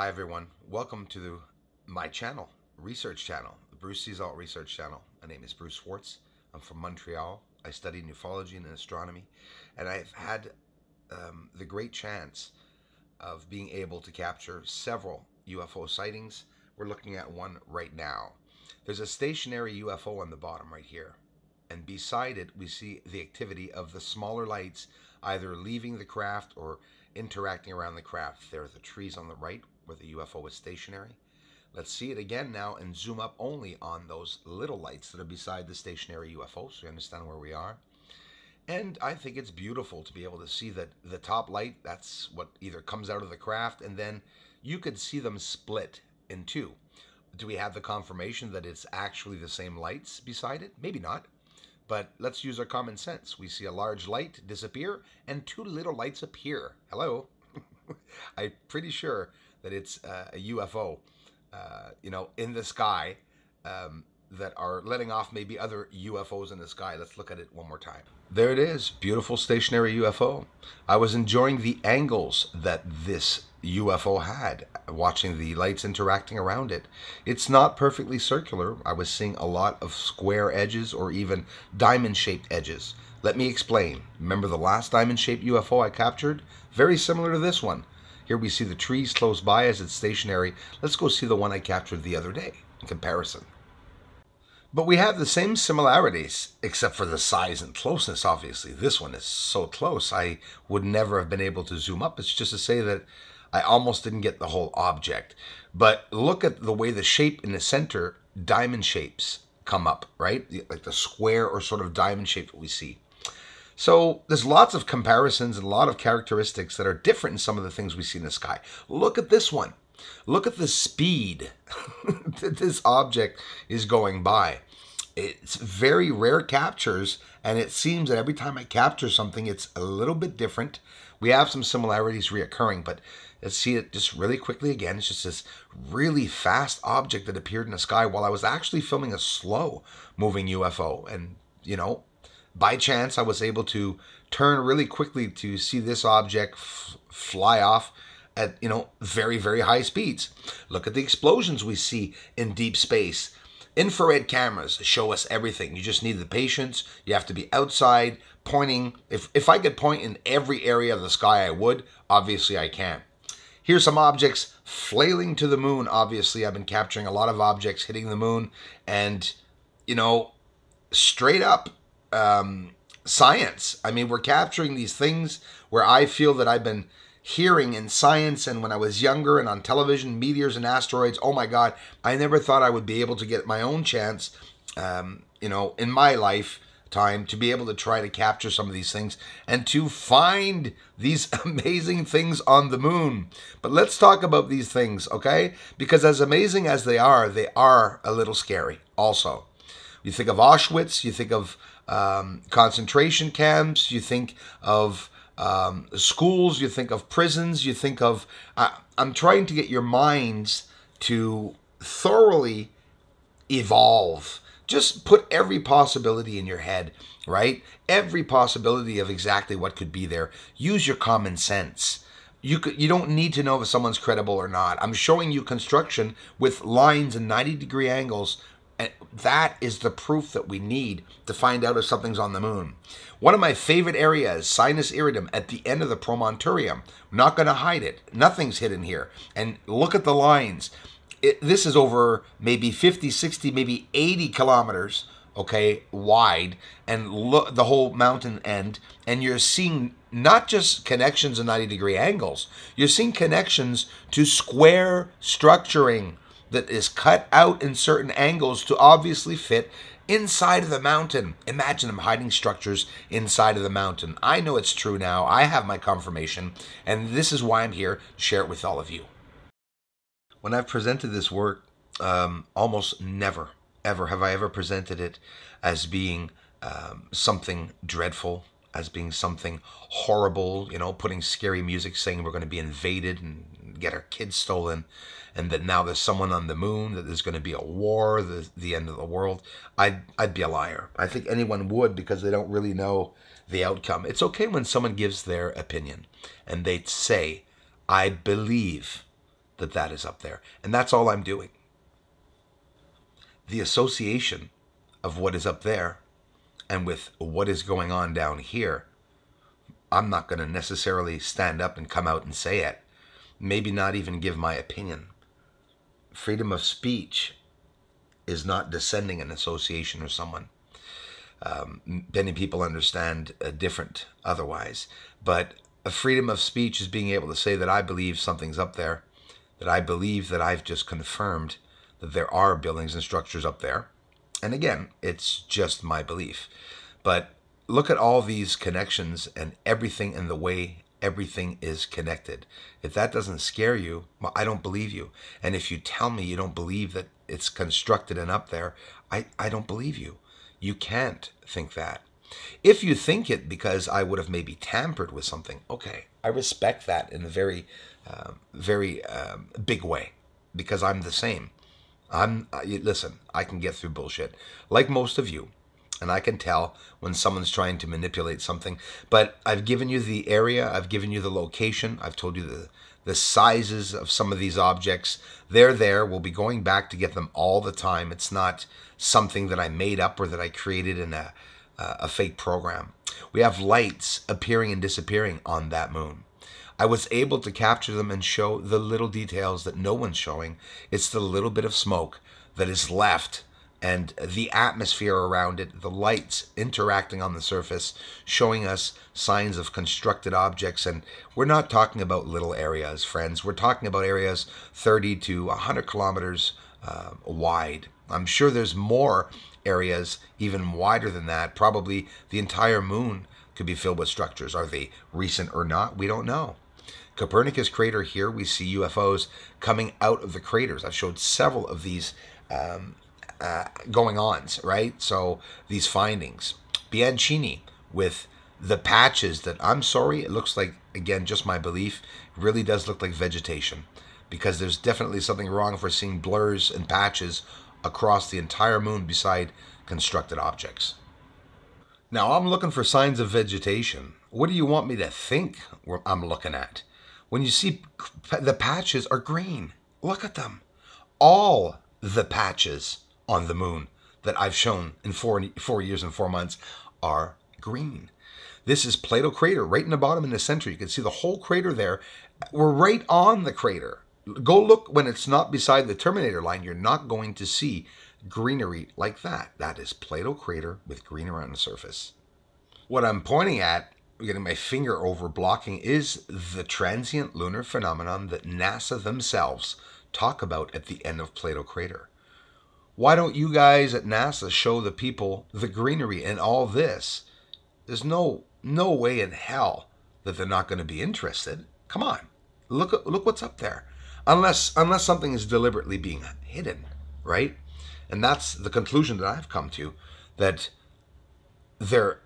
Hi everyone, welcome to my channel, research channel, the Bruce Seasalt Research Channel. My name is Bruce Schwartz. I'm from Montreal. I studied ufology and astronomy, and I've had the great chance of being able to capture several UFO sightings. We're looking at one right now. There's a stationary UFO on the bottom right here, and beside it we see the activity of the smaller lights either leaving the craft or interacting around the craft. There are the trees on the right where the UFO is stationary. Let's see it again now and zoom up only on those little lights that are beside the stationary UFO so you understand where we are. And I think it's beautiful to be able to see that the top light, that's what either comes out of the craft, and then you could see them split in two. Do we have the confirmation that it's actually the same lights beside it? Maybe not. But let's use our common sense. We see a large light disappear and two little lights appear. Hello? I'm pretty sure that it's a UFO, in the sky that are letting off maybe other UFOs in the sky. Let's look at it one more time. There it is, beautiful stationary UFO. I was enjoying the angles that this UFO had, watching the lights interacting around it. It's not perfectly circular. I was seeing a lot of square edges or even diamond-shaped edges. Let me explain. Remember the last diamond-shaped UFO I captured? Very similar to this one. Here we see the trees close by as it's stationary. Let's go see the one I captured the other day in comparison. But we have the same similarities, except for the size and closeness, obviously. This one is so close, I would never have been able to zoom up. It's just to say that I almost didn't get the whole object. But look at the way the shape in the center, diamond shapes, come up, right? Like the square or sort of diamond shape that we see. So there's lots of comparisons and a lot of characteristics that are different in some of the things we see in the sky. Look at this one. Look at the speed that this object is going by. It's very rare captures, and it seems that every time I capture something, it's a little bit different. We have some similarities reoccurring, but let's see it just really quickly again. It's just this really fast object that appeared in the sky while I was actually filming a slow-moving UFO. And, by chance, I was able to turn really quickly to see this object fly off at, very, very high speeds. Look at the explosions we see in deep space. Infrared cameras show us everything. You just need the patience. You have to be outside pointing. If I could point in every area of the sky, I would. Obviously, I can't. Here's some objects flailing to the moon. Obviously, I've been capturing a lot of objects hitting the moon. And, straight up science. I mean, we're capturing these things where I feel that I've been hearing in science, and when I was younger and on television, meteors and asteroids, oh my God, I never thought I would be able to get my own chance, in my lifetime to be able to try to capture some of these things and to find these amazing things on the moon. But let's talk about these things, okay? Because as amazing as they are a little scary also. You think of Auschwitz, you think of concentration camps, you think of schools, you think of prisons, you think of... I'm trying to get your minds to thoroughly evolve. Just put every possibility in your head, right? Every possibility of exactly what could be there. Use your common sense. You don't need to know if someone's credible or not. I'm showing you construction with lines and 90-degree angles. And that is the proof that we need to find out if something's on the moon. One of my favorite areas, sinus iridum, at the end of the promontorium. I'm not going to hide it. Nothing's hidden here. And look at the lines. This is over maybe 50, 60, maybe 80 kilometers, okay, wide. And look, the whole mountain end. And you're seeing not just connections in 90-degree angles. You're seeing connections to square structuring that is cut out in certain angles to obviously fit inside of the mountain. Imagine them hiding structures inside of the mountain. I know it's true now. I have my confirmation, and this is why I'm here to share it with all of you. When I've presented this work, almost never, ever have I ever presented it as being something dreadful, as being something horrible, putting scary music saying we're going to be invaded and get our kids stolen, and that now there's someone on the moon, that there's going to be a war, the end of the world. I'd be a liar. I think anyone would, because they don't really know the outcome. It's okay when someone gives their opinion and they say, I believe that that is up there. And that's all I'm doing. The association of what is up there and with what is going on down here, I'm not going to necessarily stand up and come out and say it. Maybe not even give my opinion. Freedom of speech is not descending an association with someone. Many people understand different otherwise. But a freedom of speech is being able to say that I believe something's up there, that I believe that I've just confirmed that there are buildings and structures up there. And again, it's just my belief. But look at all these connections and everything in the way everything is connected. If that doesn't scare you, well, I don't believe you. And if you tell me you don't believe that it's constructed and up there, I don't believe you. You can't think that. If you think it because I would have maybe tampered with something, okay, I respect that in a very, very big way, because I'm the same. Listen, I can get through bullshit, like most of you, and I can tell when someone's trying to manipulate something. But I've given you the area, I've given you the location, I've told you the sizes of some of these objects. They're there. We'll be going back to get them all the time. It's not something that I made up or that I created in a fake program. We have lights appearing and disappearing on that moon. I was able to capture them and show the little details that no one's showing. It's the little bit of smoke that is left and the atmosphere around it, the lights interacting on the surface, showing us signs of constructed objects. And we're not talking about little areas, friends. We're talking about areas 30 to 100 kilometers wide. I'm sure there's more areas even wider than that. Probably the entire moon could be filled with structures. Are they recent or not? We don't know. Copernicus crater here, we see UFOs coming out of the craters. I've showed several of these going-ons, right? So these findings. Bianchini with the patches that, I'm sorry, it looks like, again, just my belief, really does look like vegetation, because there's definitely something wrong if we're seeing blurs and patches across the entire moon beside constructed objects. Now, I'm looking for signs of vegetation. What do you want me to think I'm looking at? When you see the patches are green, look at them. All the patches on the moon that I've shown in 4 years and 4 months are green. This is Plato Crater, right in the bottom in the center. You can see the whole crater there. We're right on the crater. Go look when it's not beside the Terminator line. You're not going to see greenery like that. That is Plato Crater with green around the surface. What I'm pointing at, getting my finger over blocking, is the transient lunar phenomenon that NASA themselves talk about at the end of Plato Crater. Why don't you guys at NASA show the people the greenery and all this? There's no way in hell that they're not going to be interested. Come on, look what's up there. Unless something is deliberately being hidden, right? And that's the conclusion that I've come to, that there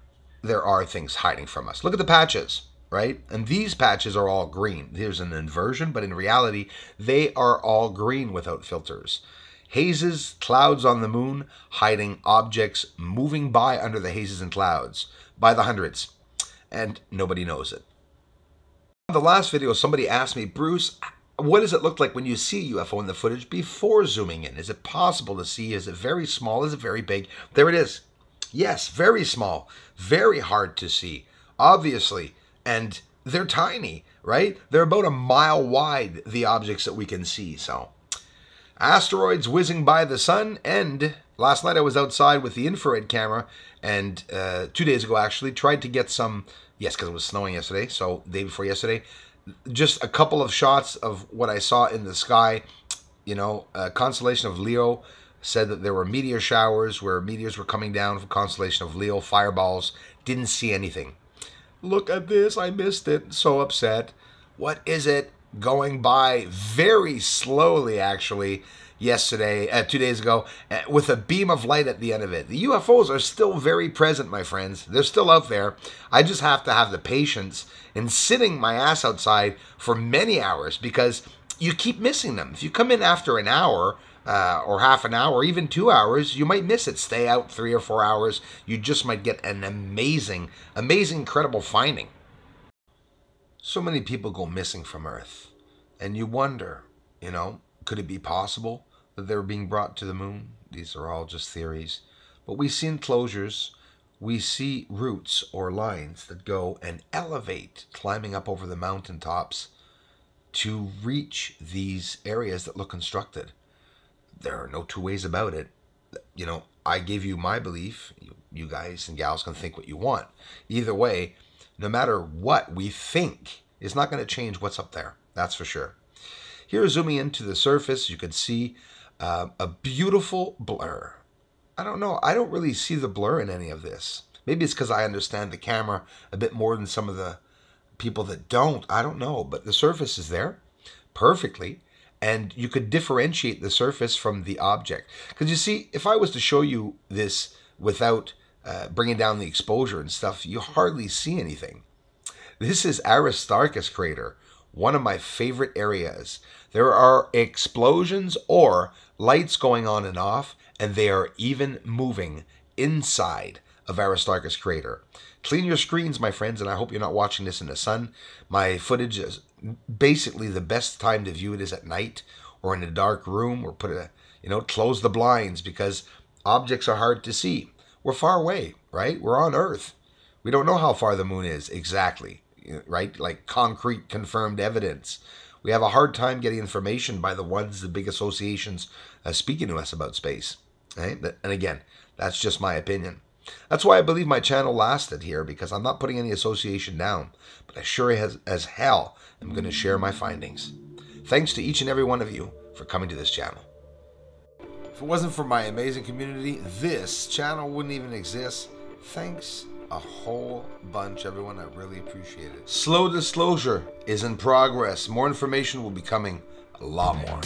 are things hiding from us. Look at the patches, right? And these patches are all green. There's an inversion, but in reality, they are all green without filters. Hazes, clouds on the moon, hiding objects moving by under the hazes and clouds by the hundreds, and nobody knows it. In the last video, somebody asked me, Bruce, what does it look like when you see a UFO in the footage before zooming in? Is it possible to see? Is it very small? Is it very big? There it is. Yes, very small, very hard to see, obviously, and they're tiny, right? They're about a mile wide, the objects that we can see. So asteroids whizzing by the sun. And last night I was outside with the infrared camera, and 2 days ago actually tried to get some, yes, because it was snowing yesterday, so the day before yesterday, just a couple of shots of what I saw in the sky. You know, constellation of Leo, said that there were meteor showers where meteors were coming down from constellation of Leo, fireballs. Didn't see anything. Look at this, I missed it, so upset. What is it? Going by very slowly, actually, yesterday, 2 days ago, with a beam of light at the end of it. The UFOs are still very present, my friends. They're still out there. I just have to have the patience in sitting my ass outside for many hours, because you keep missing them. If you come in after an hour, or half an hour, or even 2 hours, you might miss it. Stay out 3 or 4 hours. You just might get an amazing, incredible finding. So many people go missing from Earth, and you wonder You know, could it be possible that they're being brought to the moon? These are all just theories. But we see enclosures, we see routes or lines that go and elevate, climbing up over the mountaintops to reach these areas that look constructed. There are no two ways about it. You know, I give you my belief. You guys and gals can think what you want. Either way, no matter what we think, it's not going to change what's up there. That's for sure. Here, zooming into the surface, you can see a beautiful blur. I don't know. I don't really see the blur in any of this. Maybe it's because I understand the camera a bit more than some of the people that don't. I don't know. But the surface is there perfectly. And you could differentiate the surface from the object. Because you see, if I was to show you this without bringing down the exposure and stuff, you hardly see anything. This is Aristarchus Crater, one of my favorite areas. There are explosions or lights going on and off, and they are even moving inside of Aristarchus Crater. Clean your screens, my friends, and I hope you're not watching this in the sun. My footage is basically the best time to view it is at night or in a dark room, or put a, close the blinds, because objects are hard to see. We're far away, right? We're on Earth. We don't know how far the moon is exactly, right? Like concrete confirmed evidence. We have a hard time getting information by the big associations speaking to us about space. Right? And again, that's just my opinion. That's why I believe my channel lasted here, because I'm not putting any association down, but I sure as hell am going to share my findings. Thanks to each and every one of you for coming to this channel. If it wasn't for my amazing community, this channel wouldn't even exist. Thanks a whole bunch, everyone. I really appreciate it. Slow disclosure is in progress. More information will be coming, a lot more.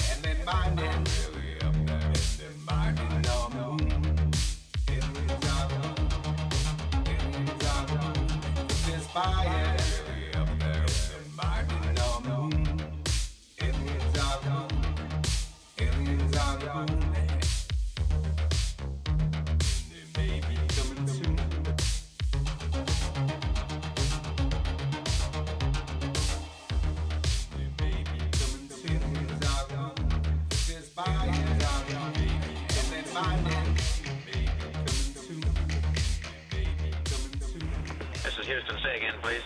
This is Houston. Say again, please.